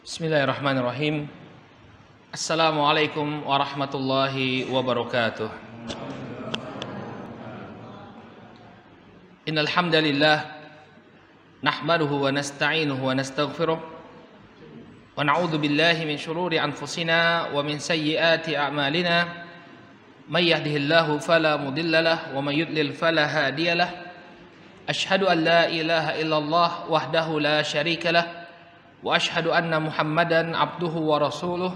Bismillahirrahmanirrahim. Assalamualaikum warahmatullahi wabarakatuh. Innal hamdalillah nahmaduhu wa nasta'inuhu wa nastaghfiruh wa na'udzu billahi min shururi anfusina wa min sayyiati a'malina. May yahdihillahu fala mudilla lahu wa may yudlil fala hadiya lahu. Asyhadu an la ilaha illallah wahdahu la syarika lahu wa ashhadu anna Muhammadan abduhu wa rasuluh.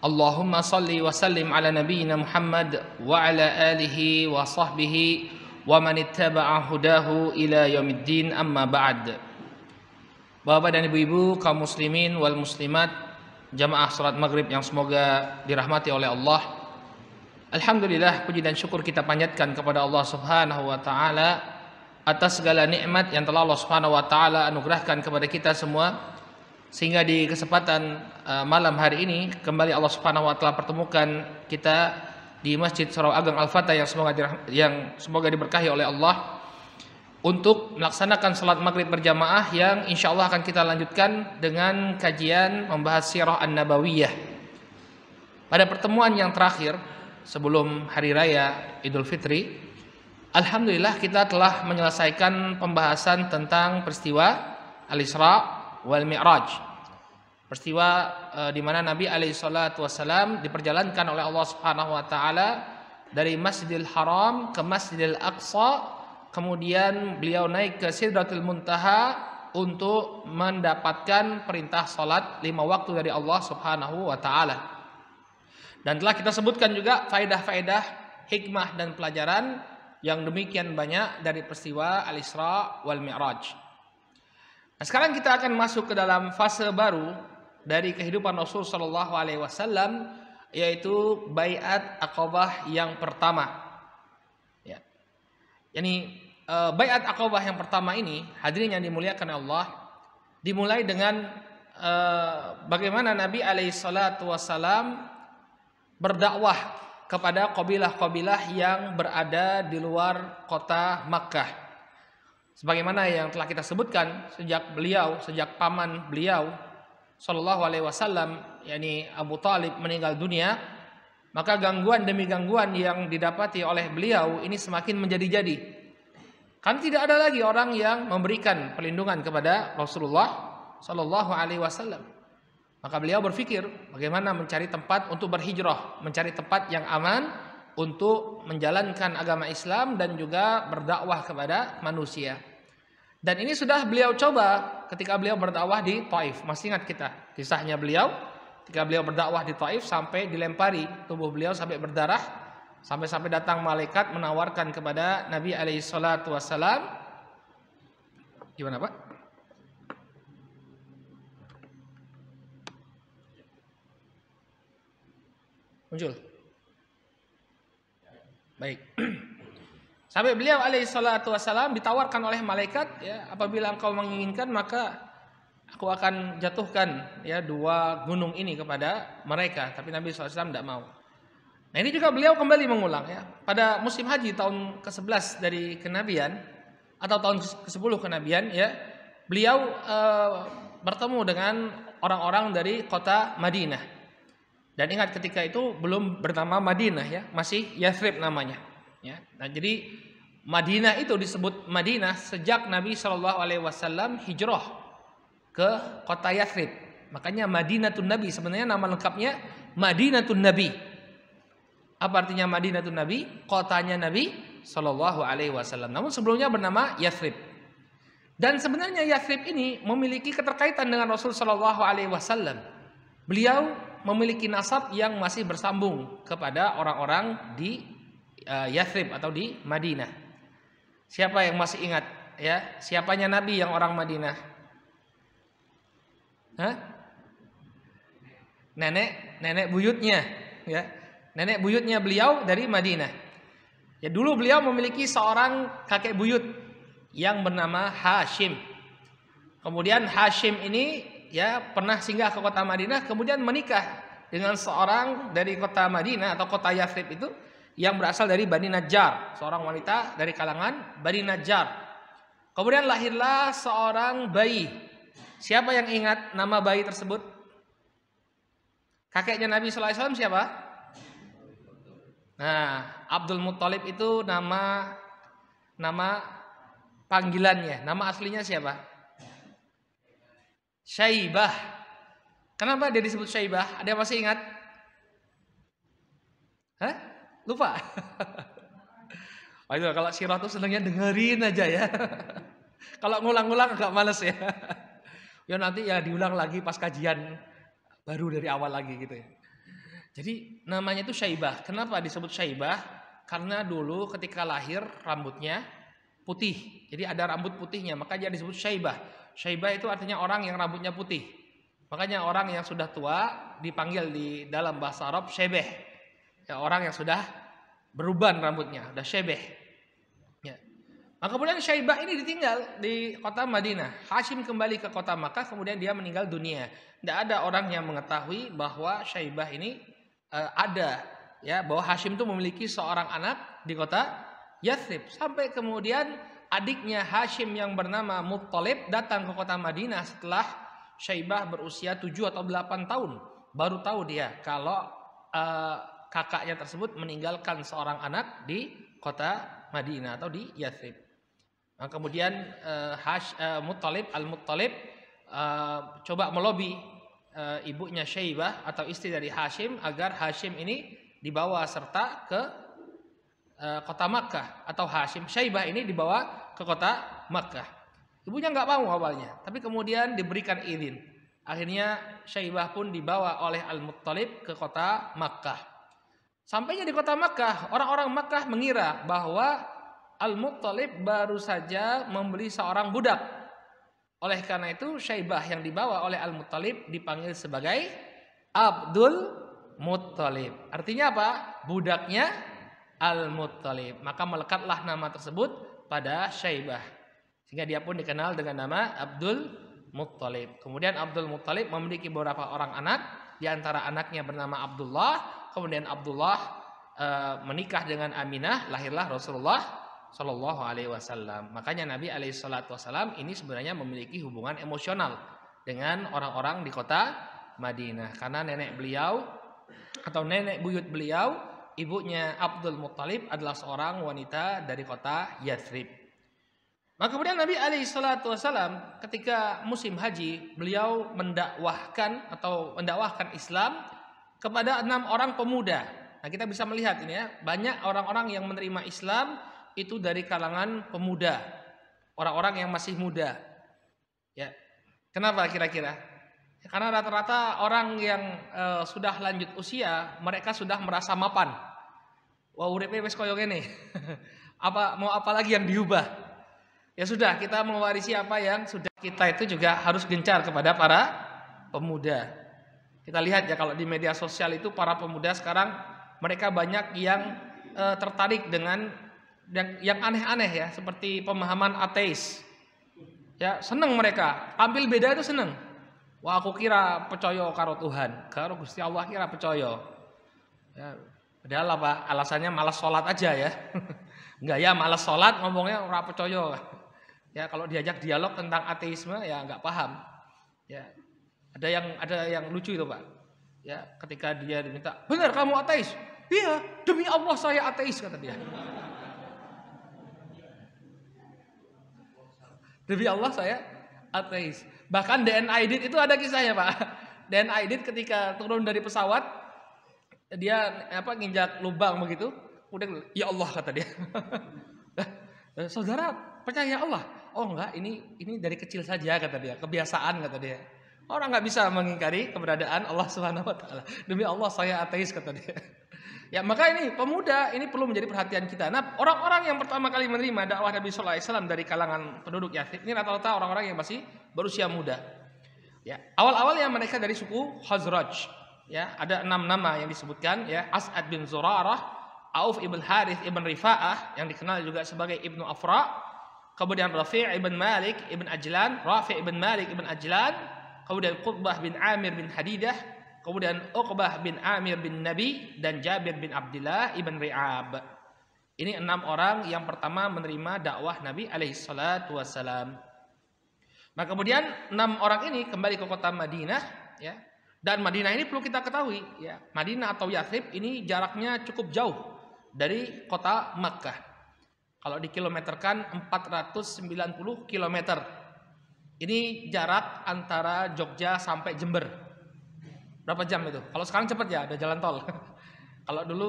Allahumma salli wa sallim ala nabiyyina Muhammad wa ala alihi wa sahbihi wa man ittaba'a hudahu ila yaumiddin, amma ba'd. Bapak dan ibu-ibu kaum muslimin wal muslimat, jamaah salat maghrib yang semoga dirahmati oleh Allah. Alhamdulillah, puji dan syukur kita panjatkan kepada Allah Subhanahu wa taala atas segala nikmat yang telah Allah Subhanahu wa taala anugerahkan kepada kita semua, sehingga di kesempatan malam hari ini kembali Allah Subhanahu wa taala pertemukan kita di Masjid Surau Ageng Al-Fatah yang semoga diberkahi oleh Allah untuk melaksanakan salat maghrib berjamaah yang insya Allah akan kita lanjutkan dengan kajian membahas sirah an-nabawiyah. Pada pertemuan yang terakhir sebelum hari raya Idul Fitri, alhamdulillah kita telah menyelesaikan pembahasan tentang peristiwa Al-Isra wal Mi'raj, peristiwa di mana Nabi alaihi salatu wasalam diperjalankan oleh Allah Subhanahu wa taala dari Masjidil Haram ke Masjidil Aqsa, kemudian beliau naik ke Sidratul Muntaha untuk mendapatkan perintah salat 5 waktu dari Allah Subhanahu wa taala. Dan telah kita sebutkan juga faedah-faedah, hikmah dan pelajaran yang demikian banyak dari peristiwa Al-Isra wal Mi'raj. Nah, sekarang kita akan masuk ke dalam fase baru dari kehidupan Rasul Shallallahu Alaihi Wasallam, yaitu Baiat Aqabah yang pertama. Ya. Yani Baiat Aqabah yang pertama ini, hadirin yang dimuliakan Allah, dimulai dengan bagaimana Nabi Alaihi Salatu Wasallam berdakwah kepada kabilah-kabilah yang berada di luar kota Makkah. Sebagaimana yang telah kita sebutkan, sejak paman beliau Shallallahu Alaihi Wasallam, yakni Abu Talib, meninggal dunia, maka gangguan demi gangguan yang didapati oleh beliau ini semakin menjadi-jadi. Kan tidak ada lagi orang yang memberikan perlindungan kepada Rasulullah Shallallahu Alaihi Wasallam. Maka beliau berpikir bagaimana mencari tempat untuk berhijrah, mencari tempat yang aman untuk menjalankan agama Islam dan juga berdakwah kepada manusia. Dan ini sudah beliau coba ketika beliau berdakwah di Taif. Masih ingat kita kisahnya beliau ketika beliau berdakwah di Taif sampai dilempari tubuh beliau sampai berdarah, sampai datang malaikat menawarkan kepada Nabi alaihi salatu wasalam. Gimana, Pak? Muncul. Baik. Sampai beliau alaihi salatu wasalam ditawarkan oleh malaikat, ya, apabila engkau menginginkan maka aku akan jatuhkan, ya, 2 gunung ini kepada mereka. Tapi Nabi SAW tidak mau. Nah, ini juga beliau kembali mengulang, ya. Pada musim haji tahun ke-11 dari kenabian atau tahun ke-10 kenabian, ya, beliau bertemu dengan orang-orang dari kota Madinah. Dan ingat ketika itu belum bernama Madinah, ya, masih Yathrib namanya. Ya, nah jadi Madinah itu disebut Madinah sejak Nabi Shallallahu Alaihi Wasallam hijrah ke kota Yathrib. Makanya Madinatun Nabi, sebenarnya nama lengkapnya Madinatun Nabi. Apa artinya Madinatun Nabi? Kotanya Nabi Shallallahu Alaihi Wasallam. Namun sebelumnya bernama Yathrib. Dan sebenarnya Yathrib ini memiliki keterkaitan dengan Rasul Shallallahu Alaihi Wasallam. Beliau memiliki nasab yang masih bersambung kepada orang-orang di Yathrib atau di Madinah. Siapa yang masih ingat, ya, siapanya Nabi yang orang Madinah? Hah? Nenek buyutnya, ya. Nenek buyutnya beliau dari Madinah. Ya, dulu beliau memiliki seorang kakek buyut yang bernama Hashim. Kemudian Hashim ini, ya, pernah singgah ke kota Madinah, kemudian menikah dengan seorang dari kota Madinah atau kota Yathrib itu yang berasal dari Bani Najjar, seorang wanita dari kalangan Bani Najjar. Kemudian lahirlah seorang bayi. Siapa yang ingat nama bayi tersebut? Kakeknya Nabi sallallahu alaihi wasallam siapa? Nah, Abdul Muthalib itu nama panggilannya. Nama aslinya siapa? Syaibah. Kenapa dia disebut Syaibah? Ada yang masih ingat? Hah? Lupa? Waduh, kalau sirah tuh senangnya dengerin aja ya. Kalau ngulang-ngulang agak males ya. Ya nanti ya diulang lagi pas kajian baru dari awal lagi gitu ya. Jadi namanya itu Syaibah. Kenapa disebut Syaibah? Karena dulu ketika lahir rambutnya putih. Jadi ada rambut putihnya, maka dia disebut Syaibah. Syaibah itu artinya orang yang rambutnya putih. Makanya orang yang sudah tua dipanggil di dalam bahasa Arab Syaibah. Ya, orang yang sudah beruban rambutnya, udah Syaibah. Ya. Maka kemudian Syaibah ini ditinggal di kota Madinah. Hashim kembali ke kota Makkah, kemudian dia meninggal dunia. Tidak ada orang yang mengetahui bahwa Syaibah ini ada, ya, bahwa Hashim itu memiliki seorang anak di kota Yathrib. Sampai kemudian adiknya Hashim yang bernama Muttalib datang ke kota Madinah setelah Syaibah berusia 7 atau 8 tahun. Baru tahu dia kalau kakaknya tersebut meninggalkan seorang anak di kota Madinah atau di Yathrib. Nah, kemudian Al-Muttalib coba melobi ibunya Syaibah atau istri dari Hashim agar Hashim ini dibawa serta ke kota Makkah, atau Syaibah ini dibawa ke kota Makkah. Ibunya nggak mau awalnya, tapi kemudian diberikan izin. Akhirnya Syaibah pun dibawa oleh Al-Muttalib ke kota Makkah. Sampainya di kota Makkah, orang-orang Makkah mengira bahwa Al-Muttalib baru saja membeli seorang budak. Oleh karena itu Syaibah yang dibawa oleh Al-Muttalib dipanggil sebagai Abdul Muttalib. Artinya apa? Budaknya Al-Muttalib. Maka melekatlah nama tersebut pada Syaibah. Sehingga dia pun dikenal dengan nama Abdul Muttalib. Kemudian Abdul Muttalib memiliki beberapa orang anak. Di antara anaknya bernama Abdullah. Kemudian Abdullah menikah dengan Aminah. Lahirlah Rasulullah Shallallahu Alaihi Wasallam. Makanya Nabi Alaihi Wasallam ini sebenarnya memiliki hubungan emosional dengan orang-orang di kota Madinah. Karena nenek beliau atau nenek buyut beliau, ibunya Abdul Muttalib adalah seorang wanita dari kota Yathrib. Maka kemudian Nabi Alaihi Wasallam ketika musim haji, beliau mendakwahkan Islam kepada 6 orang pemuda. Nah, kita bisa melihat ini ya, banyak orang-orang yang menerima Islam itu dari kalangan pemuda, orang-orang yang masih muda. Ya, kenapa kira-kira? Ya, karena rata-rata orang yang sudah lanjut usia, mereka sudah merasa mapan. Wah, uripe wis koyo ngene. Mau apa lagi yang diubah? Ya sudah, kita mewarisi apa yang sudah. Kita itu juga harus gencar kepada para pemuda. Kita lihat ya, kalau di media sosial itu para pemuda sekarang mereka banyak yang tertarik dengan yang aneh-aneh ya, seperti pemahaman ateis. Ya, seneng mereka, tampil beda itu seneng. Wah, aku kira percaya karo Tuhan, karo Gusti Allah kira percaya. Ya, padahal apa? Alasannya malas sholat aja ya. Enggak ya, malas sholat ngomongnya ora percaya. Ya, kalau diajak dialog tentang ateisme ya enggak paham. Ya. Ada yang lucu itu, Pak. Ya, ketika dia diminta, "Benar kamu ateis?" "Iya, demi Allah saya ateis," kata dia. Demi Allah saya ateis. Bahkan DN Aidit itu ada kisahnya, Pak. DN Aidit ketika turun dari pesawat, dia nginjak lubang begitu, kemudian ya Allah kata dia. Saudara percaya Allah? Oh enggak, ini dari kecil saja kata dia, kebiasaan kata dia. Orang nggak bisa mengingkari keberadaan Allah Subhanahu Wa Taala. Demi Allah saya ateis kata dia. Ya, maka ini pemuda ini perlu menjadi perhatian kita. Nah, orang-orang yang pertama kali menerima dakwah Nabi Sallallahu Alaihi Wasallam dari kalangan penduduk Yathrib ini rata-rata orang-orang yang masih berusia muda. Ya, awal-awalnya mereka dari suku Khazraj. Ya, ada 6 nama yang disebutkan ya, As'ad bin Zurarah, Auf ibn Harith ibn Rifa'ah yang dikenal juga sebagai Ibnu Afra, kemudian Rafi' ibn Malik ibn Ajlan, kemudian Qutbah bin Amir bin Hadidah, kemudian Uqbah bin Amir bin Nabi, dan Jabir bin Abdullah ibn Ri'ab. Ini 6 orang yang pertama menerima dakwah Nabi alaihi salatu wassalam. Maka kemudian 6 orang ini kembali ke kota Madinah ya. Dan Madinah ini perlu kita ketahui, ya, Madinah atau Yathrib ini jaraknya cukup jauh dari kota Makkah. Kalau dikilometerkan 490 km. Ini jarak antara Jogja sampai Jember. Berapa jam itu? Kalau sekarang cepat ya, ada jalan tol. Kalau dulu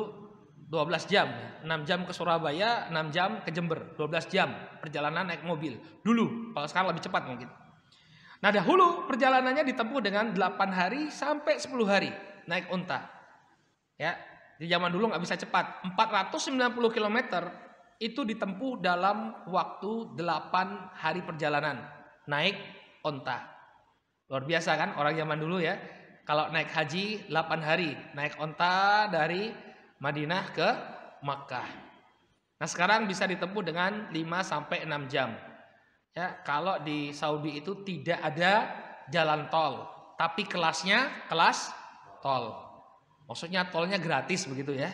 12 jam, 6 jam ke Surabaya, 6 jam ke Jember, 12 jam perjalanan naik mobil. Dulu, kalau sekarang lebih cepat mungkin. Nah, dahulu perjalanannya ditempuh dengan 8 hari sampai 10 hari naik unta. Ya, di zaman dulu nggak bisa cepat. 490 km itu ditempuh dalam waktu 8 hari perjalanan naik unta. Luar biasa kan orang zaman dulu ya. Kalau naik haji 8 hari naik unta dari Madinah ke Makkah. Nah, sekarang bisa ditempuh dengan 5 sampai 6 jam. Ya, kalau di Saudi itu tidak ada jalan tol, tapi kelasnya kelas tol. Maksudnya tolnya gratis begitu ya.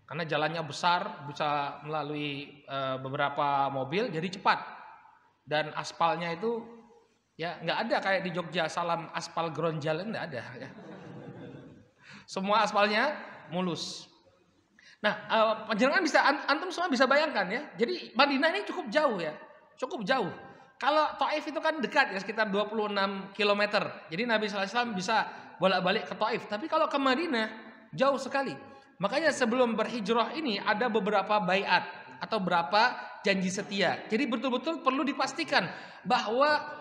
Karena jalannya besar, bisa melalui beberapa mobil, jadi cepat. Dan aspalnya itu ya nggak ada kayak di Jogja salam aspal gronjal, nggak ada ya. Semua aspalnya mulus. Nah, panjenengan bisa antum semua bisa bayangkan ya. Jadi Madinah ini cukup jauh ya. Cukup jauh. Kalau Taif itu kan dekat ya, sekitar 26 km. Jadi Nabi SAW bisa bolak-balik ke Taif. Tapi kalau ke Madinah jauh sekali. Makanya sebelum berhijrah ini ada beberapa baiat atau beberapa janji setia. Jadi betul-betul perlu dipastikan bahwa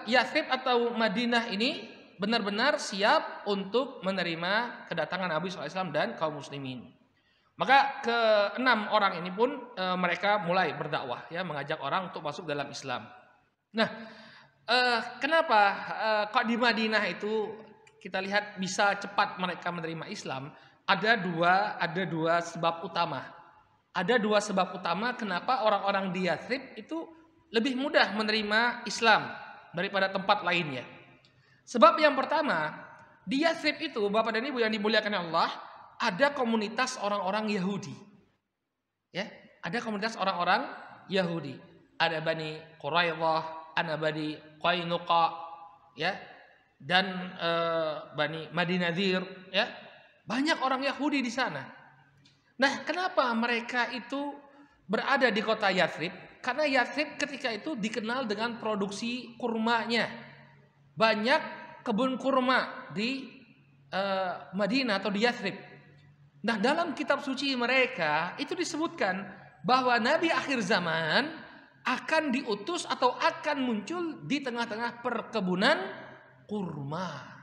Yathrib atau Madinah ini benar-benar siap untuk menerima kedatangan Nabi SAW dan kaum muslimin. Maka ke-6 orang ini pun mereka mulai berdakwah ya, mengajak orang untuk masuk dalam Islam. Nah, kenapa kok di Madinah itu kita lihat bisa cepat mereka menerima Islam? Ada dua sebab utama. Ada dua sebab utama kenapa orang-orang di Yathrib itu lebih mudah menerima Islam daripada tempat lainnya. Sebab yang pertama, di Yathrib itu Bapak dan Ibu yang dimuliakan Allah, ada komunitas orang-orang Yahudi. Ya, ada komunitas orang-orang Yahudi. Ada Bani Quraidah, ada Bani Qainuqa, ya, dan Bani Madinadir, ya. Banyak orang Yahudi di sana. Nah, kenapa mereka itu berada di kota Yathrib? Karena Yathrib ketika itu dikenal dengan produksi kurmanya. Banyak kebun kurma di Madinah atau di Yathrib. Nah, dalam kitab suci mereka itu disebutkan bahwa Nabi akhir zaman akan diutus atau akan muncul di tengah-tengah perkebunan kurma.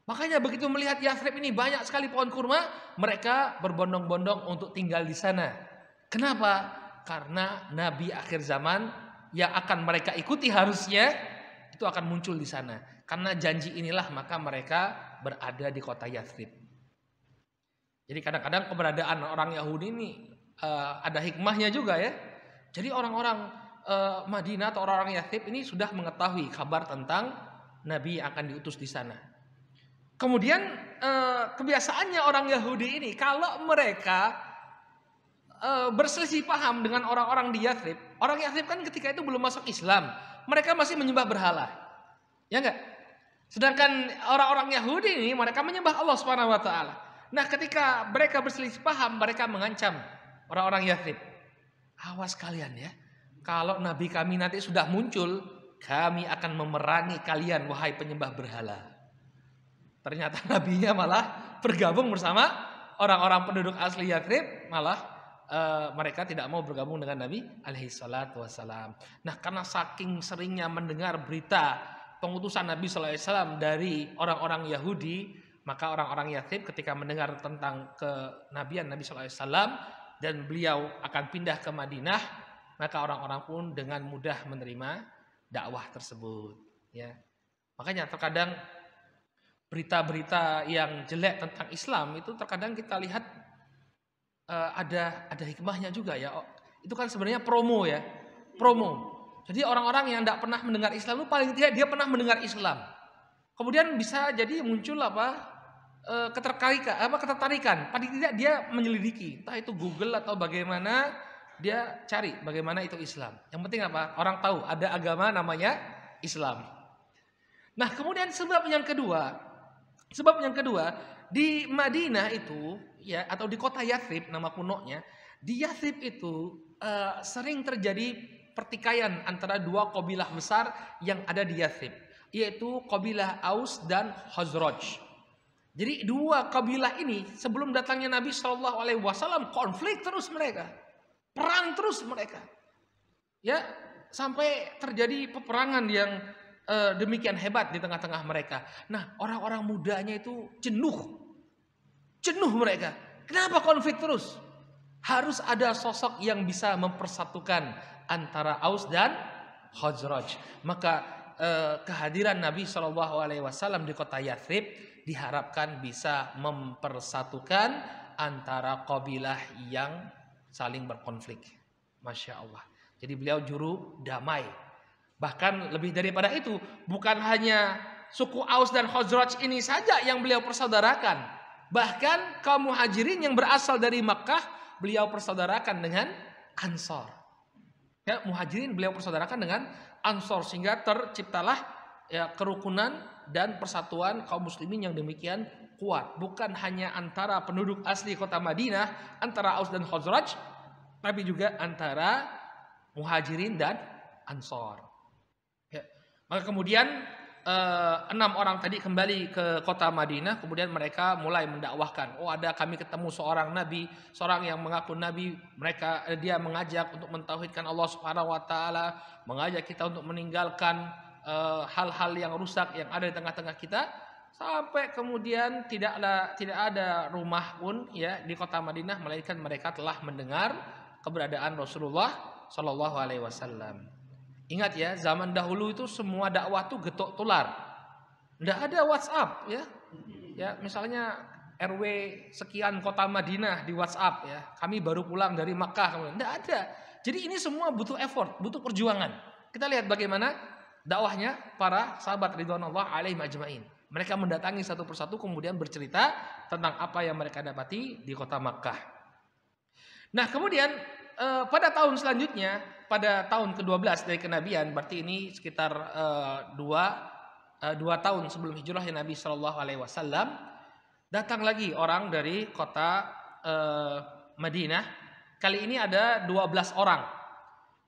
Makanya begitu melihat Yathrib ini banyak sekali pohon kurma, mereka berbondong-bondong untuk tinggal di sana. Kenapa? Karena Nabi akhir zaman yang akan mereka ikuti harusnya itu akan muncul di sana. Karena janji inilah maka mereka berada di kota Yathrib. Jadi kadang-kadang keberadaan orang Yahudi ini ada hikmahnya juga ya. Jadi orang-orang Madinah atau orang-orang Yathrib ini sudah mengetahui kabar tentang Nabi yang akan diutus di sana. Kemudian kebiasaannya orang Yahudi ini kalau mereka berselisih paham dengan orang-orang di Yathrib. Orang Yathrib kan ketika itu belum masuk Islam, mereka masih menyembah berhala, ya enggak? Sedangkan orang-orang Yahudi ini mereka menyembah Allah Subhanahu Wa Taala. Nah, ketika mereka berselisih paham, mereka mengancam orang-orang Yathrib. Awas kalian ya, kalau Nabi kami nanti sudah muncul, kami akan memerangi kalian wahai penyembah berhala. Ternyata nabinya malah bergabung bersama orang-orang penduduk asli Yathrib, malah mereka tidak mau bergabung dengan Nabi alaihi salatu wassalam. Nah, karena saking seringnya mendengar berita pengutusan Nabi sallallahu alaihi wasallam dari orang-orang Yahudi, maka orang-orang Yathrib ketika mendengar tentang kenabian Nabi sallallahu alaihi wasallam dan beliau akan pindah ke Madinah, maka orang-orang pun dengan mudah menerima dakwah tersebut, ya. Makanya terkadang berita-berita yang jelek tentang Islam itu terkadang kita lihat ada hikmahnya juga ya. Itu kan sebenarnya promo ya, promo. Jadi orang-orang yang tidak pernah mendengar Islam itu paling tidak dia pernah mendengar Islam. Kemudian bisa jadi muncul ketertarikan. Paling tidak dia menyelidiki, entah itu Google atau bagaimana, dia cari bagaimana itu Islam. Yang penting apa? Orang tahu ada agama namanya Islam. Nah, kemudian sebab yang kedua, Sebab yang kedua, di Madinah itu ya, atau di kota Yathrib nama kunonya, di Yathrib itu sering terjadi pertikaian antara dua kabilah besar yang ada di Yathrib, yaitu kabilah Aus dan Khazraj. Jadi dua kabilah ini sebelum datangnya Nabi Shallallahu Alaihi Wasallam konflik terus mereka, perang terus mereka, ya sampai terjadi peperangan yang demikian hebat di tengah-tengah mereka. Nah orang-orang mudanya itu jenuh mereka. Kenapa konflik terus? Harus ada sosok yang bisa mempersatukan antara Aus dan Khazraj. Maka kehadiran Nabi Shallallahu Alaihi Wasallam di kota Yathrib diharapkan bisa mempersatukan antara kabilah yang saling berkonflik. Masya Allah. Jadi beliau juru damai. Bahkan lebih daripada itu, bukan hanya suku Aus dan Khazraj ini saja yang beliau persaudarakan. Bahkan kaum muhajirin yang berasal dari Makkah beliau persaudarakan dengan Ansor. Ya, muhajirin beliau persaudarakan dengan Ansor, sehingga terciptalah ya kerukunan dan persatuan kaum muslimin yang demikian kuat. Bukan hanya antara penduduk asli kota Madinah, antara Aus dan Khazraj, tapi juga antara muhajirin dan Ansor. Ya. Maka kemudian 6 orang tadi kembali ke kota Madinah, kemudian mereka mulai mendakwahkan. Oh, kami ketemu seorang nabi, seorang yang mengaku nabi. Dia mengajak untuk mentauhidkan Allah Subhanahu wa taala, mengajak kita untuk meninggalkan hal-hal yang rusak yang ada di tengah-tengah kita, sampai kemudian tidak ada rumah pun ya di kota Madinah melainkan mereka telah mendengar keberadaan Rasulullah Shallallahu Alaihi Wasallam. Ingat ya, zaman dahulu itu semua dakwah tuh getok tular, tidak ada WhatsApp ya. Ya misalnya RW sekian kota Madinah di WhatsApp ya, kami baru pulang dari Makkah, tidak ada. Jadi ini semua butuh effort, butuh perjuangan. Kita lihat bagaimana dakwahnya para sahabat ridwanullah alaihim ajmain. Mereka mendatangi satu persatu kemudian bercerita tentang apa yang mereka dapati di kota Makkah. Nah kemudian pada tahun selanjutnya, pada tahun ke-12 dari kenabian, berarti ini sekitar 2 tahun sebelum hijrah Nabi Shallallahu Alaihi Wasallam, datang lagi orang dari kota Madinah. Kali ini ada 12 orang.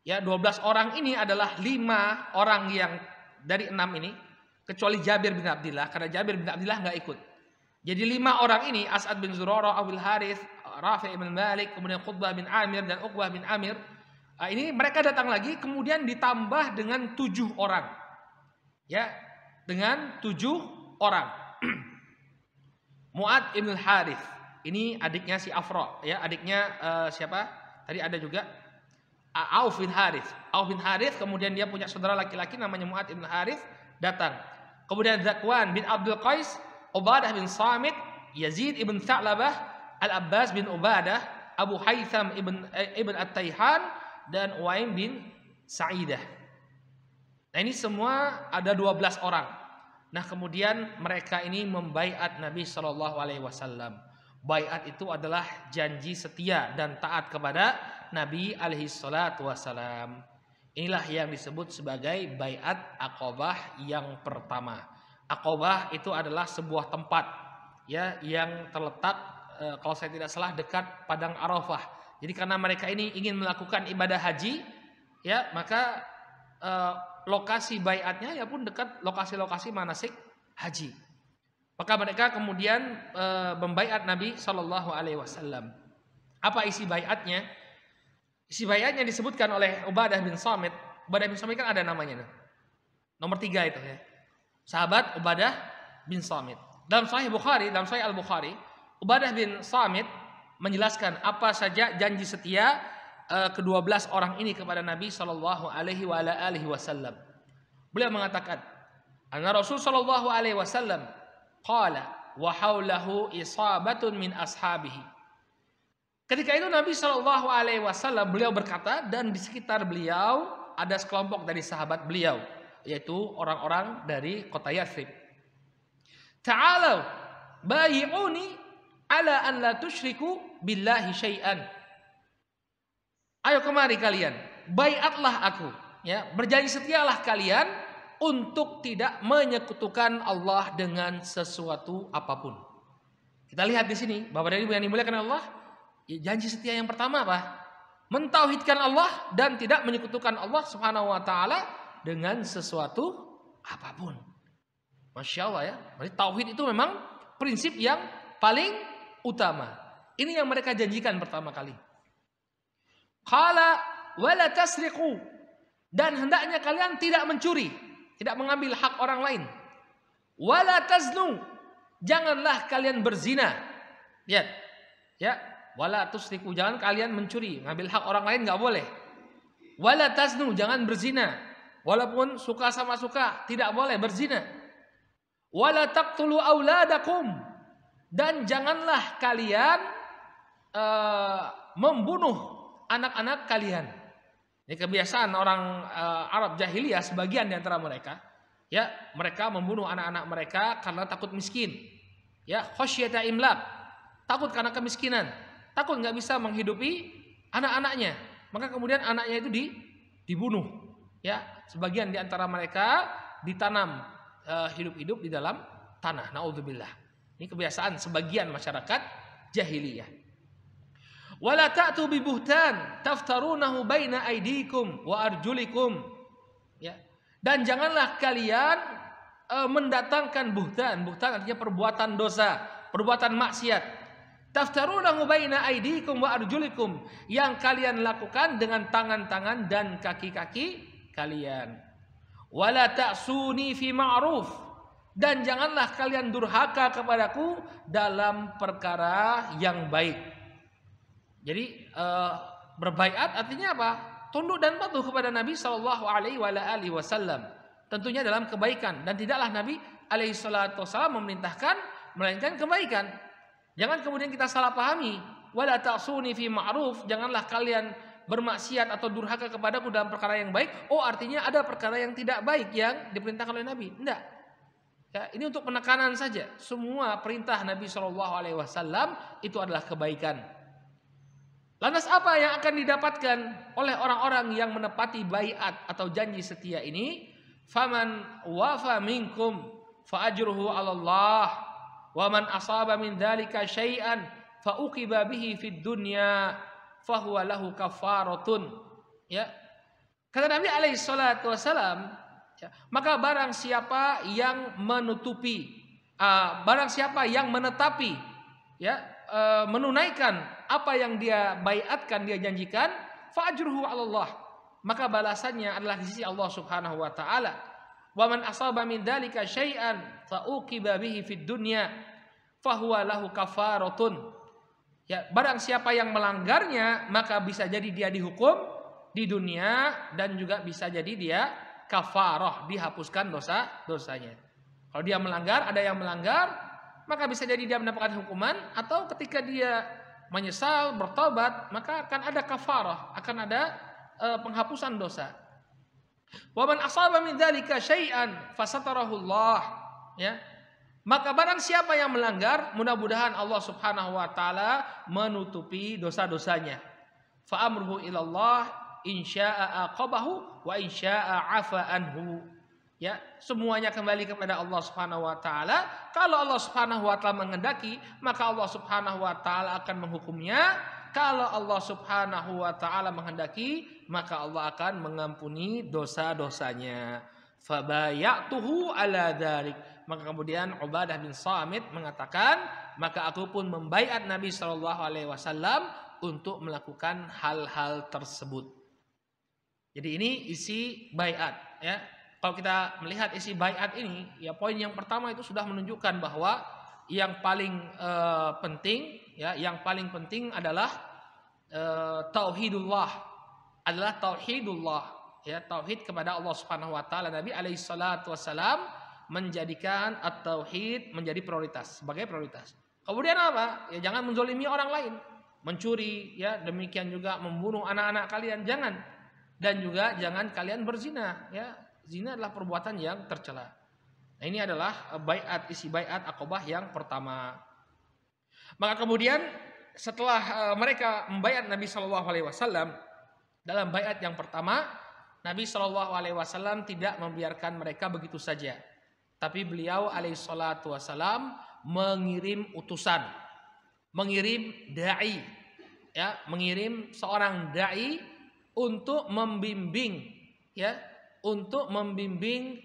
Ya, 12 orang ini adalah 5 orang yang dari 6 ini, kecuali Jabir bin Abdullah, karena Jabir bin Abdullah nggak ikut. Jadi 5 orang ini, As'ad bin Zurarah, Abil Harith, Rafi' bin Malik, kemudian Qutbah bin Amir dan Uqbah bin Amir. Ini mereka datang lagi, kemudian ditambah dengan 7 orang. Ya, dengan 7 orang. Mu'ad ibn Harith, ini adiknya si Afra, ya, adiknya siapa? Tadi ada juga Auf bin Harith. Auf bin Harith, kemudian dia punya saudara laki-laki namanya Mu'ad ibn Harith, datang. Kemudian Zakwan bin Abdul Qais, Ubadah bin Samit, Yazid ibn Tha'labah, Al-Abbas bin Ubadah, Abu Haytham ibn At-Tayhan, dan Uaim bin Sa'idah. Nah ini semua ada 12 orang. Nah kemudian mereka ini membaiat Nabi Shallallahu Alaihi Wasallam. Baiat itu adalah janji setia dan taat kepada Nabi alaihi salatu wasalam. Inilah yang disebut sebagai baiat Aqabah yang pertama. Aqabah itu adalah sebuah tempat ya yang terletak kalau saya tidak salah dekat padang Arafah. Jadi karena mereka ini ingin melakukan ibadah haji ya, maka lokasi baiatnya ya pun dekat lokasi-lokasi manasik haji. Maka mereka kemudian membaiat Nabi Shallallahu Alaihi Wasallam. Apa isi baiatnya? Isi baiatnya disebutkan oleh Ubadah bin Samit. Ubadah bin Samit kan ada namanya, nomor 3 itu ya. Sahabat Ubadah bin Samit. Dalam Sahih Bukhari, dalam Sahih Al Bukhari, Ubadah bin Samit menjelaskan apa saja janji setia ke-12 orang ini kepada Nabi Shallallahu Alaihi Wasallam. Beliau mengatakan, anna Rasul Shallallahu Alaihi Wasallam qala wa haulahu isabatun min ashabihi. Ketika itu Nabi Shallallahu Alaihi Wasallam beliau berkata, dan di sekitar beliau ada sekelompok dari sahabat beliau, yaitu orang-orang dari kota Yathrib. Ta'alau bayi'uni ala an la tusyriku billahi syai'an. Ayo kemari kalian, baiatlah aku, ya, berjanji setialah kalian untuk tidak menyekutukan Allah dengan sesuatu apapun. Kita lihat di sini, Bapak dan Ibu yang dimuliakan Allah, ya, janji setia yang pertama apa? Mentauhidkan Allah dan tidak menyekutukan Allah Subhanahu wa taala dengan sesuatu apapun. Masya Allah ya. Berarti tauhid itu memang prinsip yang paling utama. Ini yang mereka janjikan pertama kali. Qala wala tasriqu, dan hendaknya kalian tidak mencuri, tidak mengambil hak orang lain. Wala taznu, janganlah kalian berzina. Lihat. Ya, wala tusriqu, jangan kalian mencuri, ngambil hak orang lain enggak boleh. Wala taznu, jangan berzina. Walaupun suka sama suka, tidak boleh berzina. Wala taqtulu auladakum, dan janganlah kalian membunuh anak-anak kalian. Ini kebiasaan orang Arab jahiliyah, sebagian di antara mereka. Ya, mereka membunuh anak-anak mereka karena takut miskin. Ya, khasyata imlaq, takut karena kemiskinan, takut nggak bisa menghidupi anak-anaknya. Maka kemudian anaknya itu dibunuh. Ya, sebagian di antara mereka ditanam hidup-hidup di dalam tanah. Naudzubillah. Ini kebiasaan sebagian masyarakat jahiliyah. Wala ta'tu bi buhtan taftarunahu baina aydikum wa arjulikum. Ya. Dan janganlah kalian mendatangkan buhtan. Buhtan artinya perbuatan dosa, perbuatan maksiat. Taftarunahu baina aydikum wa arjulikum, yang kalian lakukan dengan tangan-tangan dan kaki-kaki kalian. Wala ta'suni fi ma'ruf, dan janganlah kalian durhaka kepadaku dalam perkara yang baik. Jadi berbaiat artinya apa? Tunduk dan patuh kepada Nabi sallallahu alaihi wasallam. Tentunya dalam kebaikan, dan tidaklah Nabi alaihi salatu wasallam memerintahkan melainkan kebaikan. Jangan kemudian kita salah pahami. Wala ta'suni fi ma'ruf, janganlah kalian bermaksiat atau durhaka kepadaku dalam perkara yang baik. Oh, artinya ada perkara yang tidak baik yang diperintahkan oleh Nabi. Tidak. Ya, ini untuk penekanan saja. Semua perintah Nabi Shallallahu Alaihi Wasallam itu adalah kebaikan. Lantas apa yang akan didapatkan oleh orang-orang yang menepati baiat atau janji setia ini? Faman wafa minkum fa ajruhu 'ala Allah, wa man asaba min dzalika syai'an fa uqiba bihi fid dunya fahuwa lahu kafaratun. Ya. Kata Nabi alaihi salatu wasalam, ya, maka barang siapa yang menutupi, barang siapa yang menetapi, ya, menunaikan apa yang dia baiatkan, dia janjikan, fa ajruhu 'ala Allah, maka balasannya adalah di sisi Allah Subhanahu wa taala. Wa man asaba min dzalika syai'an fa uqiba bihi fid dunya fahuwa lahu kafaratun. Ya, barang siapa yang melanggarnya, maka bisa jadi dia dihukum di dunia dan juga bisa jadi dia kafarah, dihapuskan dosa-dosanya. Kalau dia melanggar, ada yang melanggar, maka bisa jadi dia mendapatkan hukuman, atau ketika dia menyesal, bertobat, maka akan ada kafarah, akan ada penghapusan dosa. Wa man asaba min dzalika syai'an fasatarahu Allah, ya. Maka barang siapa yang melanggar, mudah-mudahan Allah Subhanahu wa taala menutupi dosa-dosanya. Fa amruhu ilallah in syaa'a aqabahu wa in syaa'a 'afa anhu. Ya, semuanya kembali kepada Allah Subhanahu wa taala. Kalau Allah Subhanahu wa taala menghendaki, maka Allah Subhanahu wa taala akan menghukumnya. Kalau Allah Subhanahu wa taala menghendaki, maka Allah akan mengampuni dosa-dosanya. Fabayatuhu ala dzalik. Maka kemudian Ubadah bin Samit mengatakan, maka aku pun membaiat Nabi Shallallahu Alaihi Wasallam untuk melakukan hal-hal tersebut. Jadi ini isi baiat. Ya, kalau kita melihat isi baiat ini, ya poin yang pertama itu sudah menunjukkan bahwa yang paling penting, ya, yang paling penting adalah tauhidullah, ya, tauhid kepada Allah Subhanahu Wa Taala. Nabi alaihi salatu wasalam menjadikan at-tauhid menjadi prioritas, sebagai prioritas. Kemudian apa? Ya, jangan menzolimi orang lain, mencuri, ya, demikian juga membunuh anak-anak kalian, jangan. Dan juga jangan kalian berzina, ya. Zina adalah perbuatan yang tercela. Nah, ini adalah baiat, isi baiat Aqabah yang pertama. Maka kemudian setelah mereka membaiat Nabi Shallallahu Alaihi Wasallam dalam baiat yang pertama, Nabi Shallallahu Alaihi Wasallam tidak membiarkan mereka begitu saja, tapi beliau alaihi salatu wasallam mengirim utusan, mengirim dai, ya, mengirim seorang dai untuk membimbing, ya, untuk membimbing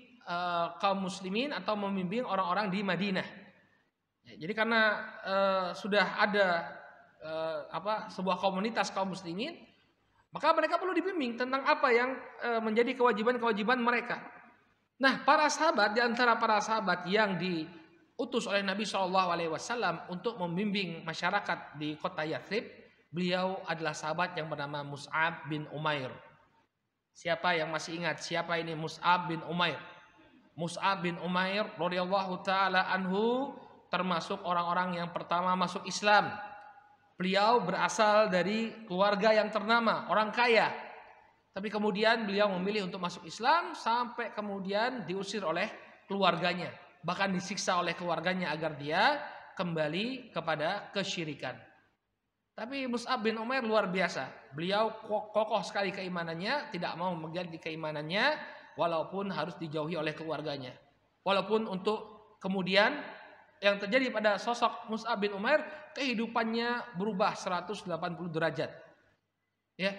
kaum muslimin atau membimbing orang-orang di Madinah. Ya, jadi karena sudah ada sebuah komunitas kaum muslimin, maka mereka perlu dibimbing tentang apa yang menjadi kewajiban-kewajiban mereka. Nah, para sahabat, di antara para sahabat yang diutus oleh Nabi Shallallahu Alaihi Wasallam untuk membimbing masyarakat di kota Yathrib, beliau adalah sahabat yang bernama Mus'ab bin Umair. Siapa yang masih ingat siapa ini Mus'ab bin Umair? Mus'ab bin Umair radhiyallahu taala anhu termasuk orang-orang yang pertama masuk Islam. Beliau berasal dari keluarga yang ternama, orang kaya. Tapi kemudian beliau memilih untuk masuk Islam sampai kemudian diusir oleh keluarganya. Bahkan disiksa oleh keluarganya agar dia kembali kepada kesyirikan. Tapi Mus'ab bin Umair luar biasa. Beliau kokoh sekali keimanannya, tidak mau mengganti keimanannya walaupun harus dijauhi oleh keluarganya. Walaupun untuk kemudian yang terjadi pada sosok Mus'ab bin Umair, kehidupannya berubah 180 derajat. Ya,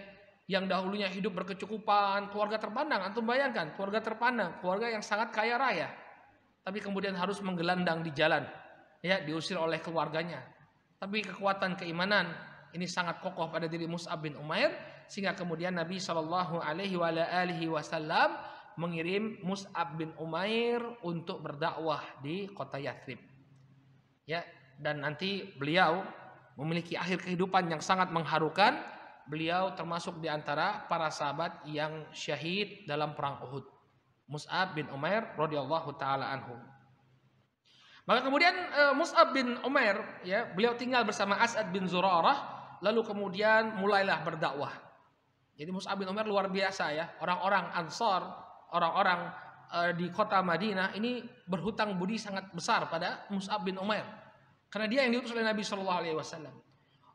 yang dahulunya hidup berkecukupan, keluarga terpandang, antum bayangkan, keluarga terpandang, keluarga yang sangat kaya raya. Tapi kemudian harus menggelandang di jalan, ya, diusir oleh keluarganya. Tapi kekuatan keimanan ini sangat kokoh pada diri Mus'ab bin Umair sehingga kemudian Nabi Shallallahu Alaihi Wasallam mengirim Mus'ab bin Umair untuk berdakwah di kota Yathrib. Ya, dan nanti beliau memiliki akhir kehidupan yang sangat mengharukan. Beliau termasuk di antara para sahabat yang syahid dalam perang Uhud. Mus'ab bin Umair radhiyallahu taala anhu. Maka kemudian Mus'ab bin Umair, ya, beliau tinggal bersama As'ad bin Zurarah, lalu kemudian mulailah berdakwah. Jadi Mus'ab bin Umair luar biasa, ya. Orang-orang Ansar, orang-orang di kota Madinah ini berhutang budi sangat besar pada Mus'ab bin Umair karena dia yang diutus oleh Nabi Shallallahu Alaihi Wasallam.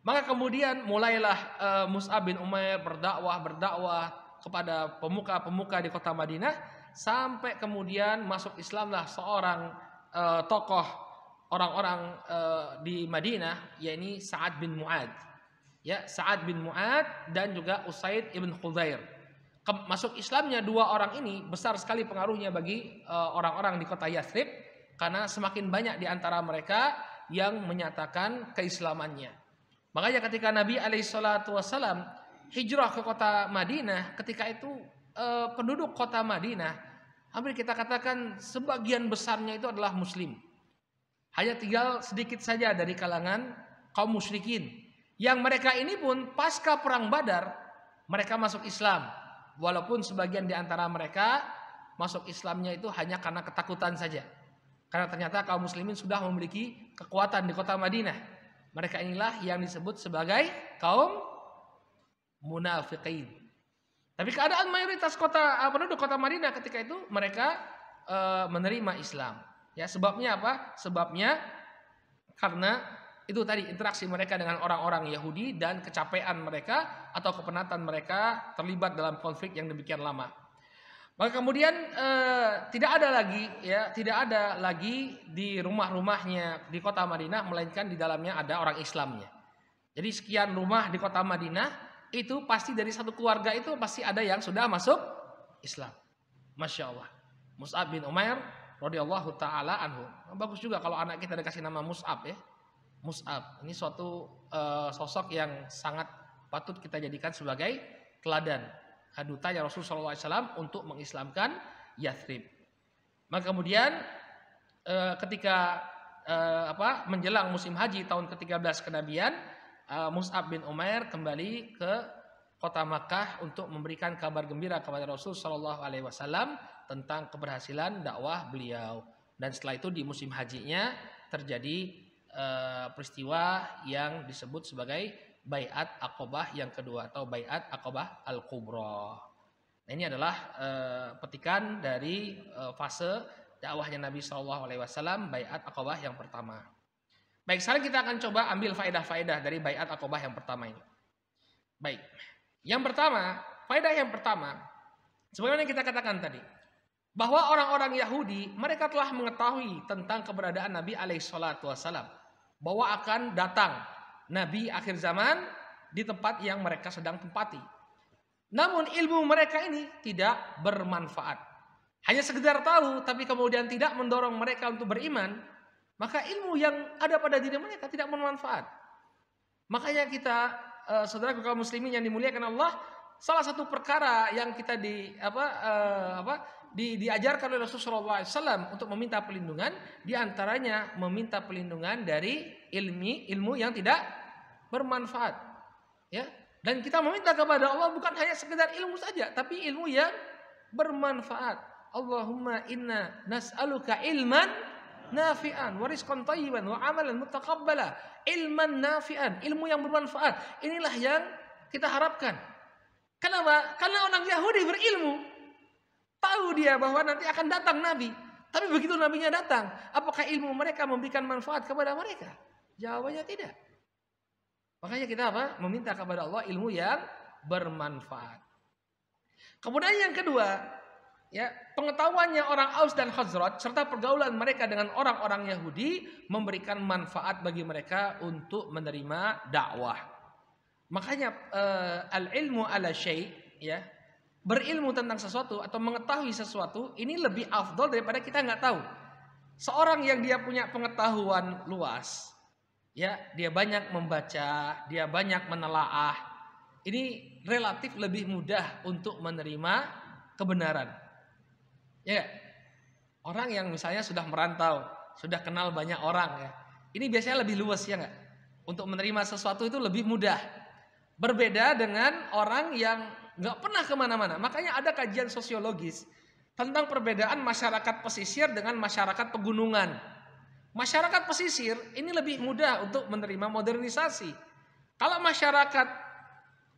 Maka kemudian mulailah Mus'ab bin Umair berdakwah kepada pemuka-pemuka di kota Madinah sampai kemudian masuk Islamlah seorang tokoh orang-orang di Madinah, yakni Sa'ad bin Mu'ad. Ya, Sa'ad bin Mu'ad dan juga Usaid ibn Khudair. Masuk Islamnya dua orang ini besar sekali pengaruhnya bagi orang-orang di kota Yathrib karena semakin banyak di antara mereka yang menyatakan keislamannya. Makanya ketika Nabi SAW hijrah ke kota Madinah, ketika itu penduduk kota Madinah hampir kita katakan sebagian besarnya itu adalah Muslim. Hanya tinggal sedikit saja dari kalangan kaum musyrikin. Yang mereka ini pun pasca perang Badar mereka masuk Islam. Walaupun sebagian di antara mereka masuk Islamnya itu hanya karena ketakutan saja. Karena ternyata kaum muslimin sudah memiliki kekuatan di kota Madinah. Mereka inilah yang disebut sebagai kaum munafiqin. Tapi keadaan mayoritas penduduk kota Madinah ketika itu mereka menerima Islam. Ya, sebabnya apa? Sebabnya karena itu tadi interaksi mereka dengan orang-orang Yahudi dan kecapean mereka atau kepenatan mereka terlibat dalam konflik yang demikian lama. Maka kemudian tidak ada lagi di rumah-rumahnya di kota Madinah melainkan di dalamnya ada orang Islamnya. Jadi sekian rumah di kota Madinah itu pasti dari satu keluarga itu pasti ada yang sudah masuk Islam. Masya Allah. Mus'ab bin Umair radhiyallahu taala anhu. Bagus juga kalau anak kita dikasih nama Mus'ab, ya. Mus'ab ini suatu sosok yang sangat patut kita jadikan sebagai teladan, hadutanya Rasulullah SAW untuk mengislamkan Yathrib. Maka kemudian ketika menjelang musim haji tahun ke-13 kenabian, Mus'ab bin Umair kembali ke kota Makkah untuk memberikan kabar gembira kepada Rasul Shallallahu Alaihi Wasallam tentang keberhasilan dakwah beliau. Dan setelah itu di musim hajinya terjadi peristiwa yang disebut sebagai Bai'at Aqabah yang kedua atau Bai'at Aqabah Al-Kubra. Nah, ini adalah petikan dari fase dakwahnya Nabi Shallallahu Alaihi Wasallam Bai'at Aqabah yang pertama. Baik, sekarang kita akan coba ambil faedah-faedah dari Bai'at Aqabah yang pertama ini. Baik, yang pertama, faedah yang pertama, Sebagaimana yang kita katakan tadi, bahwa orang-orang Yahudi mereka telah mengetahui tentang keberadaan Nabi alaihissalam, bahwa akan datang Nabi akhir zaman di tempat yang mereka sedang tempati. Namun ilmu mereka ini tidak bermanfaat. Hanya sekedar tahu tapi kemudian tidak mendorong mereka untuk beriman, maka ilmu yang ada pada diri mereka tidak bermanfaat. Makanya kita saudara kaum muslimin yang dimuliakan Allah, salah satu perkara yang kita diajarkan oleh Rasulullah SAW untuk meminta perlindungan, diantaranya meminta perlindungan dari ilmu yang tidak bermanfaat. Ya, dan kita meminta kepada Allah bukan hanya sekedar ilmu saja, tapi ilmu yang bermanfaat. Allahumma inna nas'aluka ilman nafi'an wa rizqan thayyiban wa amalan mutaqabbala. Ilman nafi'an, ilmu yang bermanfaat. Inilah yang kita harapkan. Kenapa? Karena orang Yahudi berilmu. Tahu dia bahwa nanti akan datang Nabi. Tapi begitu Nabinya datang, apakah ilmu mereka memberikan manfaat kepada mereka? Jawabannya tidak. Makanya kita meminta kepada Allah ilmu yang bermanfaat. Kemudian yang kedua, ya, pengetahuannya orang Aus dan Khazraj serta pergaulan mereka dengan orang-orang Yahudi memberikan manfaat bagi mereka untuk menerima dakwah. Makanya al-ilmu ala syai', ya, berilmu tentang sesuatu atau mengetahui sesuatu ini lebih afdol daripada kita nggak tahu. Seorang yang dia punya pengetahuan luas, ya, dia banyak membaca, dia banyak menelaah, ini relatif lebih mudah untuk menerima kebenaran. Ya, orang yang misalnya sudah merantau, sudah kenal banyak orang, ya, ini biasanya lebih luas, ya nggak? Untuk menerima sesuatu itu lebih mudah. Berbeda dengan orang yang nggak pernah kemana-mana. Makanya ada kajian sosiologis tentang perbedaan masyarakat pesisir dengan masyarakat pegunungan. Masyarakat pesisir ini lebih mudah untuk menerima modernisasi. Kalau masyarakat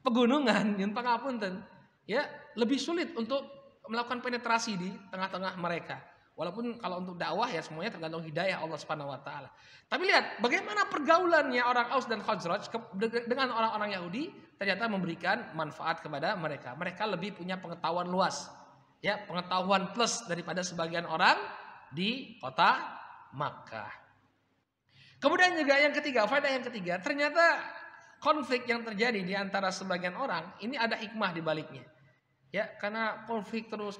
pegunungan, yang pangapunten, ya, lebih sulit untuk melakukan penetrasi di tengah-tengah mereka. Walaupun kalau untuk dakwah ya semuanya tergantung hidayah Allah Subhanahu wa taala. Tapi lihat bagaimana pergaulannya orang Aus dan Khazraj dengan orang-orang Yahudi ternyata memberikan manfaat kepada mereka. Mereka lebih punya pengetahuan luas. Ya, pengetahuan plus daripada sebagian orang di kota Makkah. Kemudian juga yang ketiga, faedah yang ketiga, ternyata konflik yang terjadi di antara sebagian orang ini ada hikmah di baliknya. Ya, karena konflik terus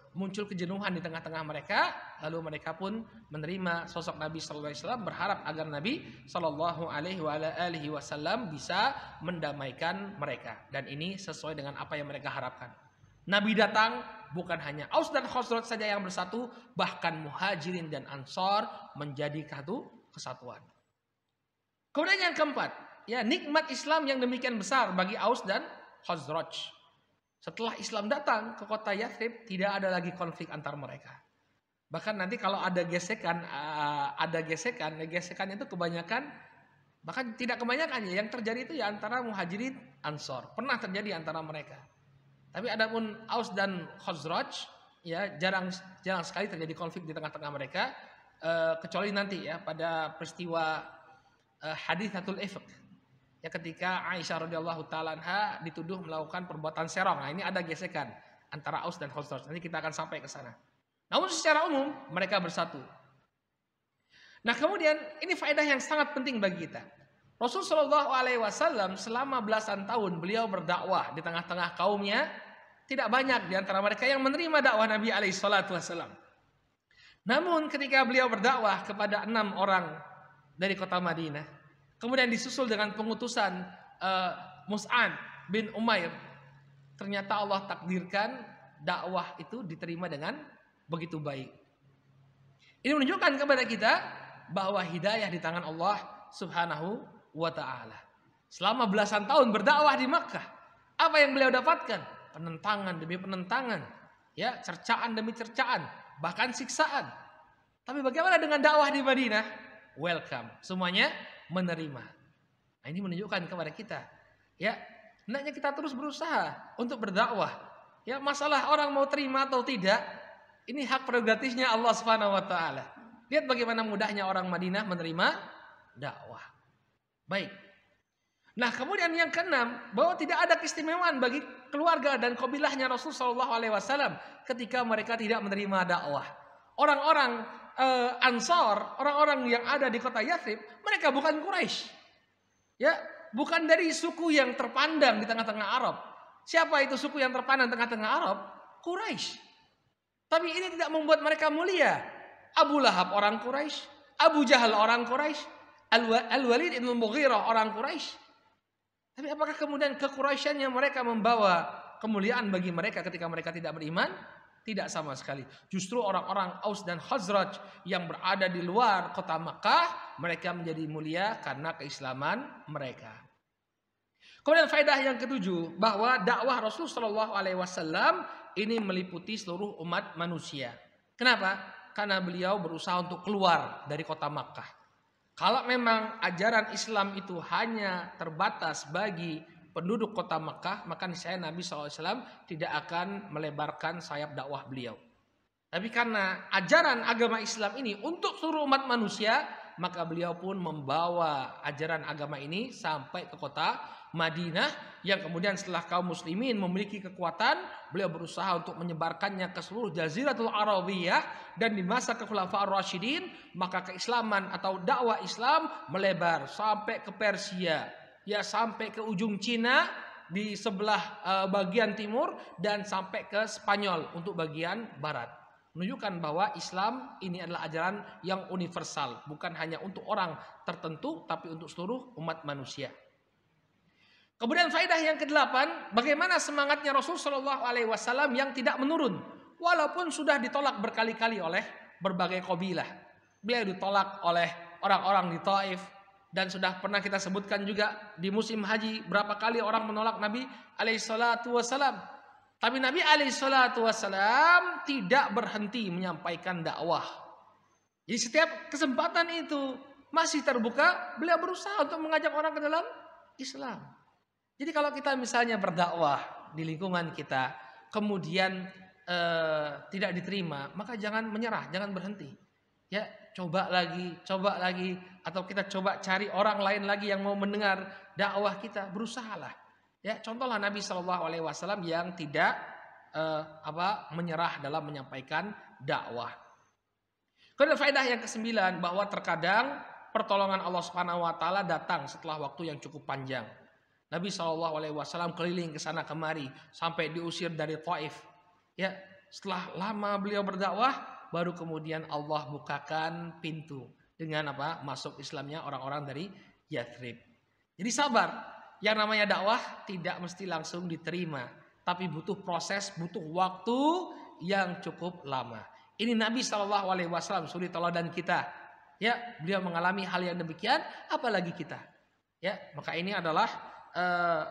muncul kejenuhan di tengah-tengah mereka, lalu mereka pun menerima sosok Nabi sallallahu alaihi wasallam, berharap agar Nabi sallallahu alaihi wasallam bisa mendamaikan mereka, dan ini sesuai dengan apa yang mereka harapkan. Nabi datang, bukan hanya Aus dan Khazraj saja yang bersatu, bahkan Muhajirin dan Ansor menjadi kesatuan. Kemudian yang keempat, ya, nikmat Islam yang demikian besar bagi Aus dan Khazraj. Setelah Islam datang ke kota Yathrib, tidak ada lagi konflik antar mereka. Bahkan nanti kalau ada gesekan itu kebanyakan, bahkan tidak kebanyakan ya, yang terjadi itu ya antara Muhajirin Ansor. Pernah terjadi antara mereka. Tapi adapun Aus dan Khazraj, ya, jarang sekali terjadi konflik di tengah-tengah mereka, kecuali nanti ya pada peristiwa Haditsatul Ifk. Ya, ketika Aisyah radhiyallahu taala anha dituduh melakukan perbuatan serong. Nah, ini ada gesekan antara Aus dan Khazraj. Nanti kita akan sampai ke sana. Namun secara umum mereka bersatu. Nah, kemudian ini faedah yang sangat penting bagi kita. Rasulullah Shallallahu alaihi wasallam selama belasan tahun beliau berdakwah di tengah-tengah kaumnya, tidak banyak di antara mereka yang menerima dakwah Nabi alaihi salatu wasallam. Namun ketika beliau berdakwah kepada 6 orang dari kota Madinah, kemudian disusul dengan pengutusan Mus'ab bin Umair, ternyata Allah takdirkan dakwah itu diterima dengan begitu baik. Ini menunjukkan kepada kita bahwa hidayah di tangan Allah Subhanahu wa ta'ala. Selama belasan tahun berdakwah di Makkah, apa yang beliau dapatkan? Penentangan demi penentangan, ya, cercaan demi cercaan, bahkan siksaan. Tapi bagaimana dengan dakwah di Madinah? Welcome, semuanya menerima. Nah, ini menunjukkan kepada kita, ya, hendaknya kita terus berusaha untuk berdakwah. Ya, masalah orang mau terima atau tidak, ini hak prerogatifnya Allah Subhanahu wa taala. Lihat bagaimana mudahnya orang Madinah menerima dakwah. Baik. Nah, kemudian yang keenam, bahwa tidak ada keistimewaan bagi keluarga dan kabilahnya Rasul Shallallahu Alaihi Wasallam ketika mereka tidak menerima dakwah. Orang-orang Ansor, orang-orang yang ada di kota Yathrib, mereka bukan Quraisy, ya, bukan dari suku yang terpandang di tengah-tengah Arab. Siapa itu suku yang terpandang tengah-tengah Arab? Quraisy. Tapi ini tidak membuat mereka mulia. Abu Lahab orang Quraisy, Abu Jahal orang Quraisy, Al-Walid ibn Mughirah orang Quraisy. Tapi apakah kemudian kequraisyannya mereka membawa kemuliaan bagi mereka ketika mereka tidak beriman? Tidak sama sekali. Justru orang-orang Aus dan Khazraj yang berada di luar kota Makkah, mereka menjadi mulia karena keislaman mereka. Kemudian faedah yang ketujuh, bahwa dakwah Rasul Shallallahu Alaihi Wasallam ini meliputi seluruh umat manusia. Kenapa? Karena beliau berusaha untuk keluar dari kota Makkah. Kalau memang ajaran Islam itu hanya terbatas bagi penduduk kota Makkah, maka niscaya Nabi SAW tidak akan melebarkan sayap dakwah beliau. Tapi karena ajaran agama Islam ini untuk seluruh umat manusia, maka beliau pun membawa ajaran agama ini sampai ke kota Madinah, yang kemudian setelah kaum muslimin memiliki kekuatan, beliau berusaha untuk menyebarkannya ke seluruh Jaziratul Arabiyah, dan di masa Khulafaur Rasyidin maka keislaman atau dakwah Islam melebar sampai ke Persia, ya, sampai ke ujung Cina di sebelah bagian timur, dan sampai ke Spanyol untuk bagian barat. Menunjukkan bahwa Islam ini adalah ajaran yang universal, bukan hanya untuk orang tertentu, tapi untuk seluruh umat manusia. Kemudian faedah yang ke-8, bagaimana semangatnya Rasul Shallallahu Alaihi Wasallam yang tidak menurun, walaupun sudah ditolak berkali-kali oleh berbagai kabilah. Beliau ditolak oleh orang-orang di Taif, dan sudah pernah kita sebutkan juga di musim haji berapa kali orang menolak Nabi Alaihissalam. Tapi Nabi Alaihissalam tidak berhenti menyampaikan dakwah. Jadi setiap kesempatan itu masih terbuka, beliau berusaha untuk mengajak orang ke dalam Islam. Jadi kalau kita misalnya berdakwah di lingkungan kita, kemudian tidak diterima, maka jangan menyerah, jangan berhenti. Ya, coba lagi, atau kita coba cari orang lain lagi yang mau mendengar dakwah kita, berusahalah. Ya, contohlah Nabi Shallallahu Alaihi Wasallam yang tidak menyerah dalam menyampaikan dakwah. Kemudian faedah yang ke-9, bahwa terkadang pertolongan Allah Subhanahu Wa Taala datang setelah waktu yang cukup panjang. Nabi Shallallahu Alaihi Wasallam keliling ke sana kemari sampai diusir dari Taif. Ya, setelah lama beliau berdakwah, baru kemudian Allah bukakan pintu dengan masuk Islamnya orang-orang dari Yathrib. Jadi sabar. Yang namanya dakwah tidak mesti langsung diterima, tapi butuh proses, butuh waktu yang cukup lama. Ini Nabi Shallallahu Alaihi Wasallam suri teladan kita. Ya, beliau mengalami hal yang demikian, apalagi kita. Ya, maka ini adalah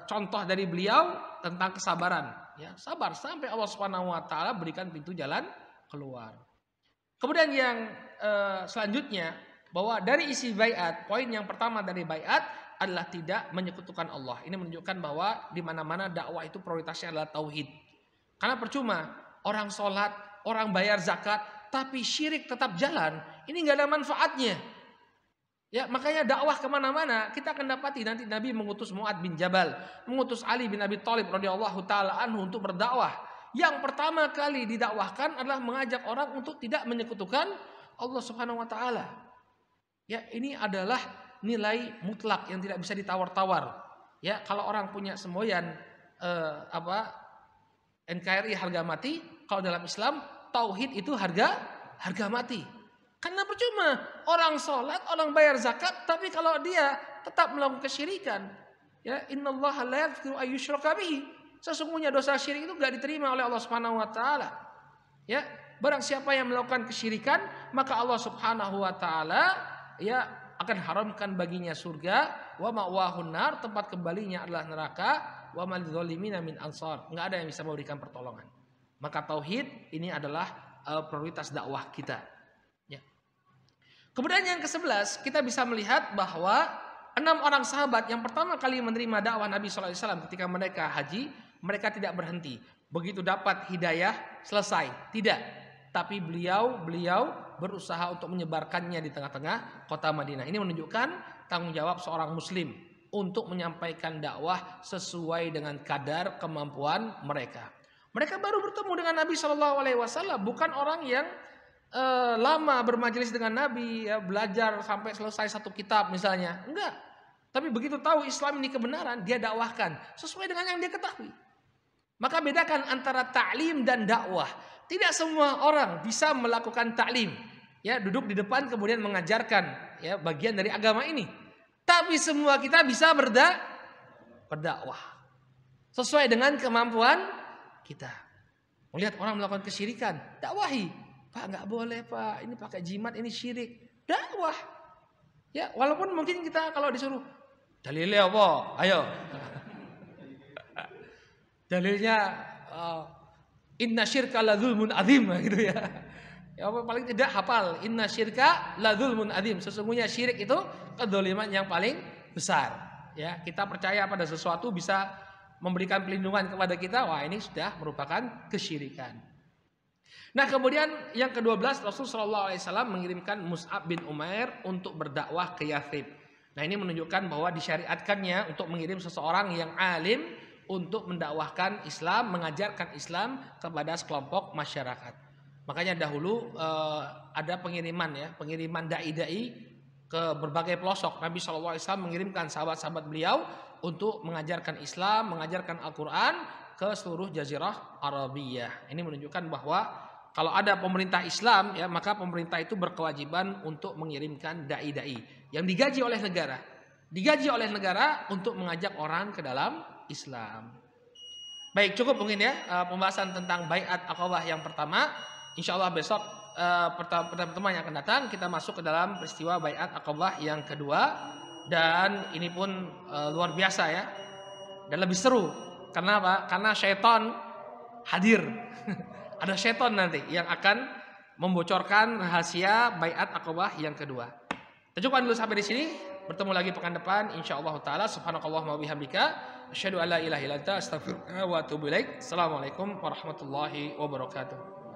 contoh dari beliau tentang kesabaran. Ya, sabar sampai Allah Subhanahu Wa Taala berikan pintu jalan keluar. Kemudian yang selanjutnya, bahwa dari isi baiat, poin yang pertama dari baiat adalah tidak menyekutukan Allah. Ini menunjukkan bahwa di mana-mana dakwah itu prioritasnya adalah tauhid. Karena percuma orang sholat, orang bayar zakat, tapi syirik tetap jalan, ini nggak ada manfaatnya. Ya, makanya dakwah kemana-mana kita akan dapati nanti Nabi mengutus Mu'adz bin Jabal, mengutus Ali bin Abi Thalib radhiyallahu taala anhu untuk berdakwah. Yang pertama kali didakwahkan adalah mengajak orang untuk tidak menyekutukan Allah Subhanahu Wa Taala. Ya, ini adalah nilai mutlak yang tidak bisa ditawar-tawar. Ya, kalau orang punya semboyan NKRI harga mati, kalau dalam Islam tauhid itu harga mati. Karena percuma orang sholat, orang bayar zakat, tapi kalau dia tetap melakukan kesyirikan, ya, innallaha la yaghfiru ayyushraka bihi. Sesungguhnya dosa syirik itu enggak diterima oleh Allah Subhanahu Wa Taala. Ya, barang siapa yang melakukan kesyirikan, maka Allah Subhanahu Wa Taala ya akan haramkan baginya surga, wa ma'wahun nar, tempat kembalinya adalah neraka, wa mal dzalimina min ansar, enggak ada yang bisa memberikan pertolongan. Maka tauhid ini adalah prioritas dakwah kita. Ya. Kemudian yang ke-11, kita bisa melihat bahwa 6 orang sahabat yang pertama kali menerima dakwah Nabi sallallahu alaihi wasallam ketika mereka haji, mereka tidak berhenti. Begitu dapat hidayah selesai, tidak. Tapi beliau berusaha untuk menyebarkannya di tengah-tengah kota Madinah. Ini menunjukkan tanggung jawab seorang muslim. untuk menyampaikan dakwah sesuai dengan kadar kemampuan mereka. Mereka baru bertemu dengan Nabi Shallallahu Alaihi Wasallam, bukan orang yang lama bermajelis dengan Nabi, ya, belajar sampai selesai satu kitab misalnya, enggak. Tapi begitu tahu Islam ini kebenaran, dia dakwahkan sesuai dengan yang dia ketahui. Maka bedakan antara ta'lim dan dakwah. Tidak semua orang bisa melakukan ta'lim, ya, duduk di depan kemudian mengajarkan, ya, bagian dari agama ini. Tapi semua kita bisa berdakwah sesuai dengan kemampuan kita. Melihat orang melakukan kesyirikan, dakwahi. Pak, nggak boleh Pak, ini pakai jimat, ini syirik. Dakwah. Ya, walaupun mungkin kita kalau disuruh dalilnya apa? Ayo. Dalilnya inna syirka la dzulmun adzim gitu ya. Ya paling tidak hafal inna syirka la dzulmun adzim. Sesungguhnya syirik itu kedzaliman yang paling besar. Ya, kita percaya pada sesuatu bisa memberikan perlindungan kepada kita, wah ini sudah merupakan kesyirikan. Nah, kemudian yang ke-12, Rasulullah SAW mengirimkan Mus'ab bin Umair untuk berdakwah ke Yathrib. Nah, ini menunjukkan bahwa disyariatkannya untuk mengirim seseorang yang alim untuk mendakwahkan Islam, mengajarkan Islam kepada sekelompok masyarakat. Makanya dahulu ada pengiriman, ya, pengiriman dai-dai ke berbagai pelosok. Nabi SAW mengirimkan sahabat-sahabat beliau untuk mengajarkan Islam, mengajarkan Al-Quran ke seluruh jazirah Arabiyah. Ini menunjukkan bahwa kalau ada pemerintah Islam, ya, maka pemerintah itu berkewajiban untuk mengirimkan dai-dai yang digaji oleh negara. Digaji oleh negara untuk mengajak orang ke dalam Islam. Baik, cukup mungkin ya pembahasan tentang Baiat Aqabah yang pertama. Insya Allah besok pertemuan yang akan datang kita masuk ke dalam peristiwa Baiat Aqabah yang kedua. Dan ini pun luar biasa ya. Dan lebih seru. Karena apa? Karena syaitan hadir. Ada syaitan nanti yang akan membocorkan rahasia Baiat Aqabah yang kedua. Kita cukupkan dulu sampai di sini. Bertemu lagi pekan depan insyaallah taala. Subhanakallahumma wa bihamdika asyhadu an la ilaha illa anta astaghfiruka wa atubu ilaik. Assalamualaikum warahmatullahi wabarakatuh.